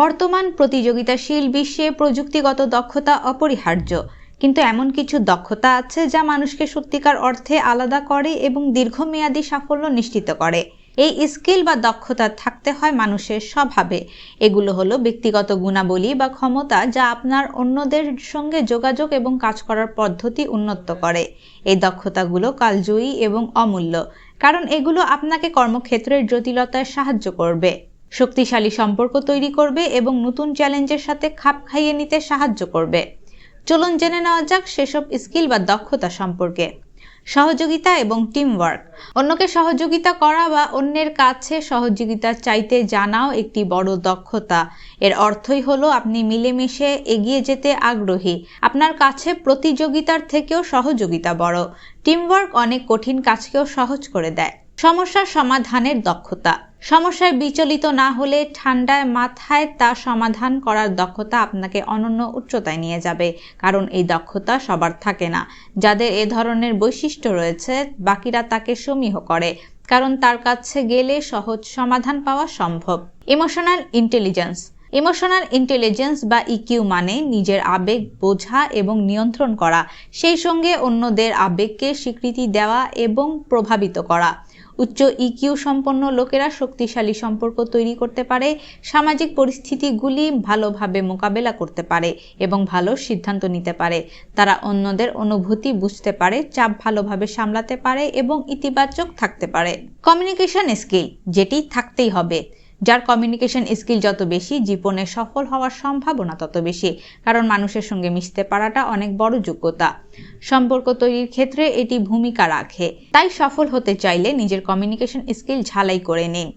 বর্তমান প্রতিযোগিতাশীল বিশ্বে প্রযুক্তিগত দক্ষতা অপরিহার্য, কিন্তু এমন কিছু দক্ষতা আছে যা মানুষকে সত্যিকার অর্থে আলাদা করে এবং দীর্ঘমেয়াদী সাফল্য নিশ্চিত করে। এই স্কিল বা দক্ষতা থাকতে হয় মানুষের স্বভাবে। এগুলো হলো ব্যক্তিগত গুণাবলী বা ক্ষমতা যা আপনার অন্যদের সঙ্গে যোগাযোগ এবং কাজ করার পদ্ধতি উন্নত করে। এই দক্ষতাগুলো কালজয়ী এবং অমূল্য, কারণ এগুলো আপনাকে কর্মক্ষেত্রের জটিলতায় সাহায্য করবে, শক্তিশালী সম্পর্ক তৈরি করবে এবং নতুন চ্যালেঞ্জের সাথে খাপ খাইয়ে নিতে সাহায্য করবে। চলুন জেনে নেওয়া যাক সেসব স্কিল বা দক্ষতা সম্পর্কে। সহযোগিতা এবং টিম ওয়ার্ক। অন্যকে সহযোগিতা করা বা অন্যের কাছে সহযোগিতা চাইতে জানাও একটি বড় দক্ষতা। এর অর্থই হলো আপনি মিলেমিশে এগিয়ে যেতে আগ্রহী। আপনার কাছে প্রতিযোগিতার থেকেও সহযোগিতা বড়। টিম ওয়ার্ক অনেক কঠিন কাজকেও সহজ করে দেয়। সমস্যা সমাধানের দক্ষতা। সমস্যায় বিচলিত না হলে ঠান্ডা মাথায় তা সমাধান করার দক্ষতা আপনাকে অনন্য উচ্চতায় নিয়ে যাবে, কারণ এই দক্ষতা সবার থাকে না। যাদের এ ধরনের বৈশিষ্ট্য রয়েছে, বাকিরা তাকে সমীহ করে, কারণ তার কাছে গেলে সহজ সমাধান পাওয়া সম্ভব। Emotional intelligence. ইমোশনাল ইন্টেলিজেন্স বা ইকিউ মানে নিজের আবেগ বোঝা এবং নিয়ন্ত্রণ করা, সেই সঙ্গে অন্যদের আবেগকে স্বীকৃতি দেওয়া এবং প্রভাবিত করা। উচ্চ ইকিউ সম্পন্ন লোকেরা শক্তিশালী সম্পর্ক তৈরি করতে পারে, সামাজিক পরিস্থিতিগুলি ভালোভাবে মোকাবেলা করতে পারে এবং ভালো সিদ্ধান্ত নিতে পারে। তারা অন্যদের অনুভূতি বুঝতে পারে, চাপ ভালোভাবে সামলাতে পারে এবং ইতিবাচক থাকতে পারে। কমিউনিকেশন স্কিল, যেটি থাকতেই হবে। যার কমিউনিকেশন স্কিল যত বেশি, জীবনে সফল হওয়ার সম্ভাবনা তত বেশি, কারণ মানুষের সঙ্গে মিশতে পারাটা অনেক বড় যোগ্যতা। সম্পর্ক তৈরির ক্ষেত্রে এটি ভূমিকা রাখে। তাই সফল হতে চাইলে নিজের কমিউনিকেশন স্কিল ঝালাই করে নিন।